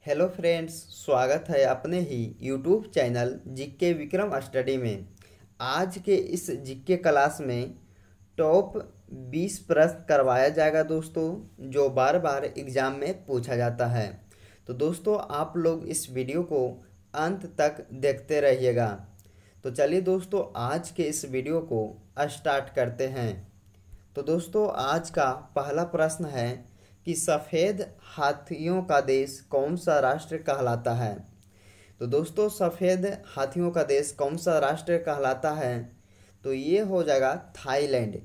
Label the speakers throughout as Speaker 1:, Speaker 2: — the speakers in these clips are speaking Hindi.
Speaker 1: हेलो फ्रेंड्स, स्वागत है अपने ही YouTube channel GK Vikram study में। आज के इस जीके क्लास में टॉप 20 प्रश्न करवाया जाएगा दोस्तों, जो बार बार एग्ज़ाम में पूछा जाता है। तो दोस्तों आप लोग इस वीडियो को अंत तक देखते रहिएगा। तो चलिए दोस्तों आज के इस वीडियो को स्टार्ट करते हैं। तो दोस्तों आज का पहला प्रश्न है कि सफ़ेद हाथियों का देश कौन सा राष्ट्र कहलाता है। तो दोस्तों सफ़ेद हाथियों का देश कौन सा राष्ट्र कहलाता है, तो ये हो जाएगा थाईलैंड।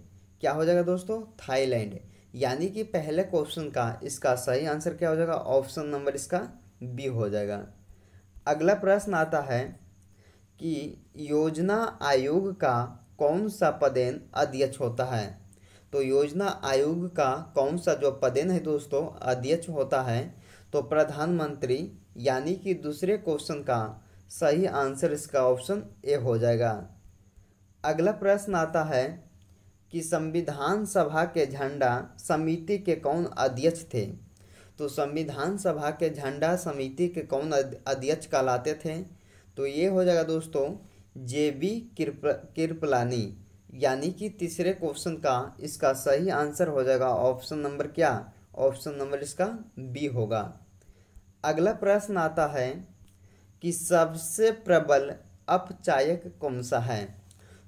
Speaker 1: क्या हो जाएगा दोस्तों? थाईलैंड। यानी कि पहले क्वेश्चन का इसका सही आंसर क्या हो जाएगा? ऑप्शन नंबर इसका बी हो जाएगा। अगला प्रश्न आता है कि योजना आयोग का कौन सा पदेन अध्यक्ष होता है। तो योजना आयोग का कौन सा जो पदेन है दोस्तों अध्यक्ष होता है, तो प्रधानमंत्री। यानी कि दूसरे क्वेश्चन का सही आंसर इसका ऑप्शन ए हो जाएगा। अगला प्रश्न आता है कि संविधान सभा के झंडा समिति के कौन अध्यक्ष थे। तो संविधान सभा के झंडा समिति के कौन अध्यक्ष कहलाते थे, तो ये हो जाएगा दोस्तों JB कृपलानी। यानी कि तीसरे क्वेश्चन का इसका सही आंसर हो जाएगा ऑप्शन नंबर क्या? ऑप्शन नंबर इसका बी होगा। अगला प्रश्न आता है कि सबसे प्रबल अपचायक कौन सा है।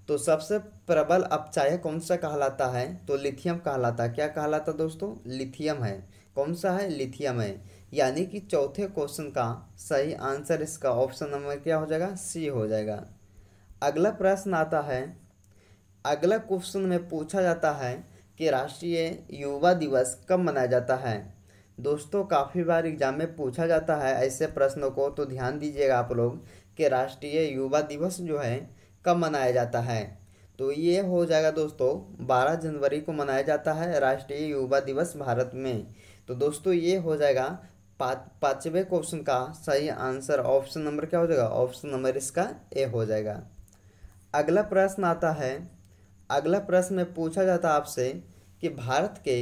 Speaker 1: तो सबसे प्रबल अपचायक कौन सा कहलाता है, तो लिथियम कहलाता है। क्या कहलाता दोस्तों? लिथियम है। कौन सा है? लिथियम है। यानी कि चौथे क्वेश्चन का सही आंसर इसका ऑप्शन नंबर क्या हो जाएगा? सी हो जाएगा। अगला प्रश्न आता है, अगला क्वेश्चन में पूछा जाता है कि राष्ट्रीय युवा दिवस कब मनाया जाता है। दोस्तों काफ़ी बार एग्जाम में पूछा जाता है ऐसे प्रश्नों को, तो ध्यान दीजिएगा आप लोग कि राष्ट्रीय युवा दिवस जो है कब मनाया जाता है। तो ये हो जाएगा दोस्तों 12 जनवरी को मनाया जाता है राष्ट्रीय युवा दिवस भारत में। तो दोस्तों ये हो जाएगा पाँचवें क्वेश्चन का सही आंसर ऑप्शन नंबर क्या हो जाएगा? ऑप्शन नंबर इसका ए हो जाएगा। अगला प्रश्न आता है, अगला प्रश्न में पूछा जाता है आपसे कि भारत के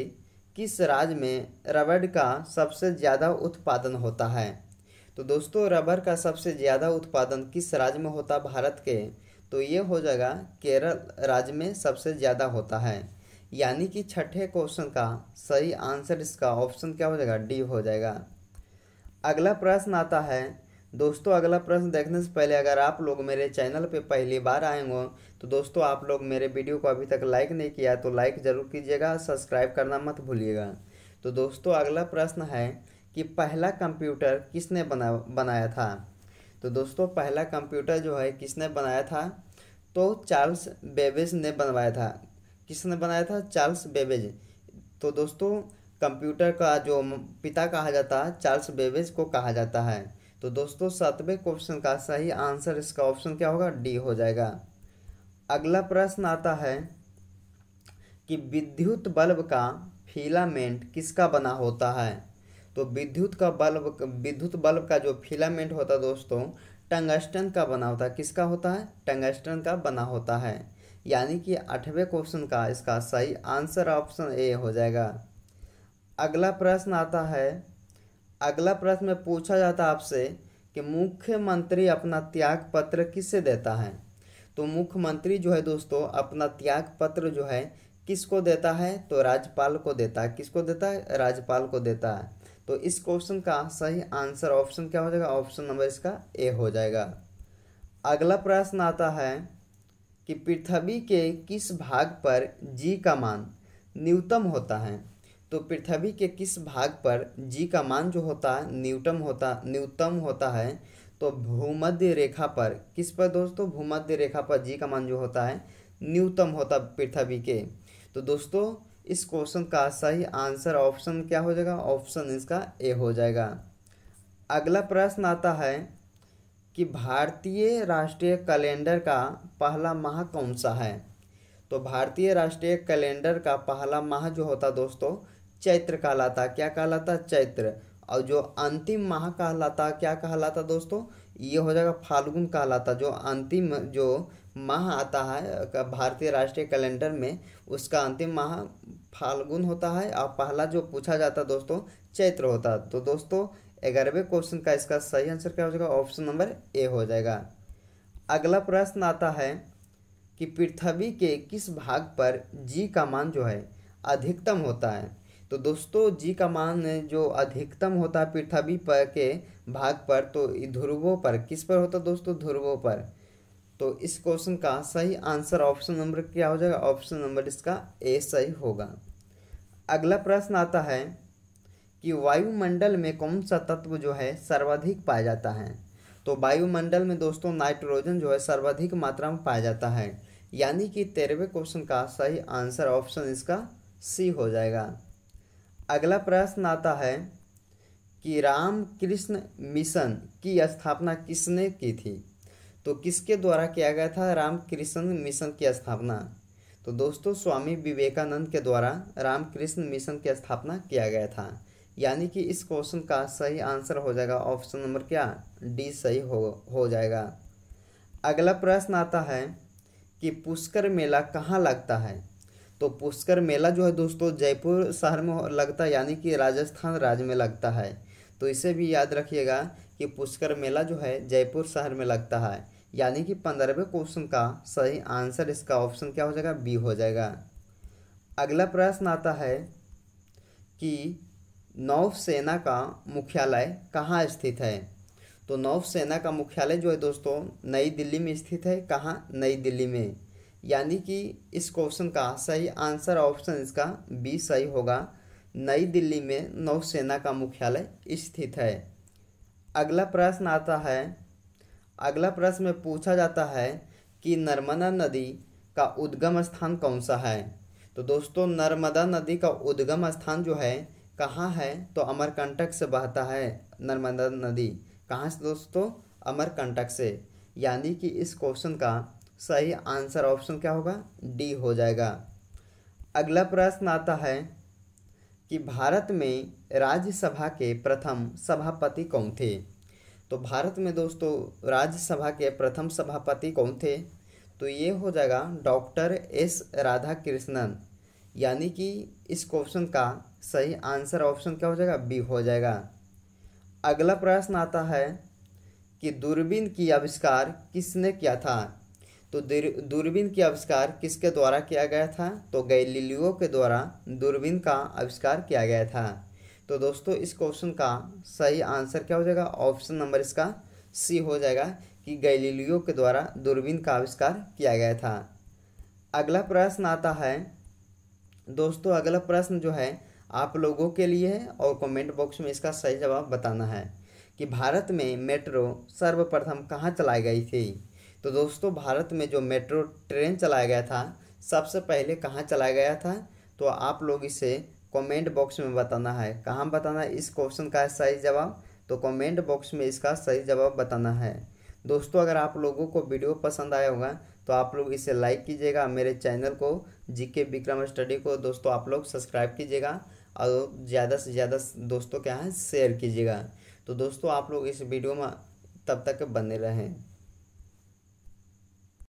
Speaker 1: किस राज्य में रबड़ का सबसे ज़्यादा उत्पादन होता है। तो दोस्तों रबर का सबसे ज़्यादा उत्पादन किस राज्य में होता है भारत के, तो ये हो जाएगा केरल राज्य में सबसे ज़्यादा होता है। यानी कि छठे क्वेश्चन का सही आंसर इसका ऑप्शन क्या हो जाएगा? डी हो जाएगा। अगला प्रश्न आता है दोस्तों, अगला प्रश्न देखने से पहले अगर आप लोग मेरे चैनल पे पहली बार आए हो तो दोस्तों आप लोग मेरे वीडियो को अभी तक लाइक नहीं किया तो लाइक ज़रूर कीजिएगा, सब्सक्राइब करना मत भूलिएगा। तो दोस्तों अगला प्रश्न है कि पहला कंप्यूटर किसने बनाया था। तो दोस्तों पहला कंप्यूटर जो है किसने बनाया था, तो चार्ल्स बेबेज ने बनवाया था। किसने बनाया था? Charles Babbage. तो दोस्तों कंप्यूटर का जो पिता कहा जाता है चार्ल्स बेबेज को कहा जाता है। तो दोस्तों 7वें क्वेश्चन का सही आंसर इसका ऑप्शन क्या होगा? डी हो जाएगा। अगला प्रश्न आता है कि विद्युत बल्ब का फिलामेंट किसका बना होता है। तो विद्युत बल्ब का जो फिलामेंट होता है दोस्तों टंगस्टन का बना होता है। किसका होता है? टंगस्टन का बना होता है। यानी कि 8वें क्वेश्चन का इसका सही आंसर ऑप्शन ए हो जाएगा। अगला प्रश्न आता है, अगला प्रश्न में पूछा जाता है आपसे कि मुख्यमंत्री अपना त्याग पत्र किससे देता है। तो मुख्यमंत्री जो है दोस्तों अपना त्याग पत्र जो है किसको देता है, तो राज्यपाल को देता है। किसको देता है? राज्यपाल को देता है। तो इस क्वेश्चन का सही आंसर ऑप्शन क्या हो जाएगा? ऑप्शन नंबर इसका ए हो जाएगा। अगला प्रश्न आता है कि पृथ्वी के किस भाग पर जी का मान न्यूनतम होता है। तो पृथ्वी के किस भाग पर जी का मान जो होता है न्यूनतम होता है, तो भूमध्य रेखा पर। किस पर दोस्तों? भूमध्य रेखा पर जी का मान जो होता है न्यूनतम होता पृथ्वी के। तो दोस्तों इस क्वेश्चन का सही आंसर ऑप्शन क्या हो जाएगा? ऑप्शन इसका ए हो जाएगा। अगला प्रश्न आता है कि भारतीय राष्ट्रीय कैलेंडर का पहला माह कौन सा है। तो भारतीय राष्ट्रीय कैलेंडर का पहला माह जो होता दोस्तों चैत्र कहलाता। क्या कहलाता? चैत्र। और जो अंतिम माह कहलाता क्या कहलाता दोस्तों? ये हो जाएगा फाल्गुन कहलाता। जो अंतिम जो माह आता है भारतीय राष्ट्रीय कैलेंडर में उसका अंतिम माह फाल्गुन होता है और पहला जो पूछा जाता है दोस्तों चैत्र होता है। तो दोस्तों 11वें क्वेश्चन का इसका सही आंसर क्या हो जाएगा, ऑप्शन नंबर ए हो जाएगा। अगला प्रश्न आता है कि पृथ्वी के किस भाग पर जी का मान जो है अधिकतम होता है। तो दोस्तों जी का मान जो अधिकतम होता है पृथ्वी पर के भाग पर, तो ध्रुवों पर, किस पर होता है दोस्तों, ध्रुवों पर। तो इस क्वेश्चन का सही आंसर ऑप्शन नंबर क्या हो जाएगा, ऑप्शन नंबर इसका ए सही होगा। अगला प्रश्न आता है कि वायुमंडल में कौन सा तत्व जो है सर्वाधिक पाया जाता है। तो वायुमंडल में दोस्तों नाइट्रोजन जो है सर्वाधिक मात्रा में पाया जाता है, यानी कि 13वें क्वेश्चन का सही आंसर ऑप्शन इसका सी हो जाएगा। अगला प्रश्न आता है कि रामकृष्ण मिशन की स्थापना किसने की थी। तो किसके द्वारा किया गया था रामकृष्ण मिशन की स्थापना। तो दोस्तों स्वामी विवेकानंद के द्वारा रामकृष्ण मिशन की स्थापना किया गया था, यानी कि इस क्वेश्चन का सही आंसर हो जाएगा ऑप्शन नंबर क्या, डी सही हो जाएगा। अगला प्रश्न आता है कि पुष्कर मेला कहाँ लगता है। तो पुष्कर मेला जो है दोस्तों जयपुर शहर में लगता है, यानी कि राजस्थान राज्य में लगता है। तो इसे भी याद रखिएगा कि पुष्कर मेला जो है जयपुर शहर में लगता है, यानी कि 15वें क्वेश्चन का सही आंसर इसका ऑप्शन क्या हो जाएगा, बी हो जाएगा। अगला प्रश्न आता है कि नौसेना का मुख्यालय कहाँ स्थित है। तो नौसेना का मुख्यालय जो है दोस्तों नई दिल्ली में स्थित है। कहाँ, नई दिल्ली में, यानी कि इस क्वेश्चन का सही आंसर ऑप्शन इसका बी सही होगा। नई दिल्ली में नौसेना का मुख्यालय स्थित है। अगला प्रश्न आता है, अगला प्रश्न में पूछा जाता है कि नर्मदा नदी का उद्गम स्थान कौन सा है। तो दोस्तों नर्मदा नदी का उद्गम स्थान जो है कहाँ है, तो अमरकंटक से बहता है नर्मदा नदी। कहाँ से दोस्तों, अमरकंटक से, यानी कि इस क्वेश्चन का सही आंसर ऑप्शन क्या होगा, डी हो जाएगा। अगला प्रश्न आता है कि भारत में राज्यसभा के प्रथम सभापति कौन थे। तो भारत में दोस्तों राज्यसभा के प्रथम सभापति कौन थे, तो ये हो जाएगा डॉक्टर एस राधाकृष्णन, यानी कि इस क्वेश्चन का सही आंसर ऑप्शन क्या हो जाएगा, बी हो जाएगा। अगला प्रश्न आता है कि दूरबीन की आविष्कार किसने किया था। तो दूरबीन की आविष्कार किसके द्वारा किया गया था, तो गैलीलियो के द्वारा दूरबीन का आविष्कार किया गया था। तो दोस्तों इस क्वेश्चन का सही आंसर क्या हो जाएगा, ऑप्शन नंबर इसका सी हो जाएगा कि गैलीलियो के द्वारा दूरबीन का आविष्कार किया गया था। अगला प्रश्न आता है दोस्तों, अगला प्रश्न जो है आप लोगों के लिए है और कमेंट बॉक्स में इसका सही जवाब बताना है कि भारत में मेट्रो सर्वप्रथम कहाँ चलाई गई थी। तो दोस्तों भारत में जो मेट्रो ट्रेन चलाया गया था सबसे पहले कहाँ चलाया गया था, तो आप लोग इसे कमेंट बॉक्स में बताना है। कहाँ बताना है इस क्वेश्चन का सही जवाब, तो कमेंट बॉक्स में इसका सही जवाब बताना है। दोस्तों अगर आप लोगों को वीडियो पसंद आया होगा तो आप लोग इसे लाइक कीजिएगा, मेरे चैनल को जीके विक्रम स्टडी को दोस्तों आप लोग सब्सक्राइब कीजिएगा और ज़्यादा से ज़्यादा दोस्तों क्या है शेयर कीजिएगा। तो दोस्तों आप लोग इस वीडियो में तब तक बने रहें।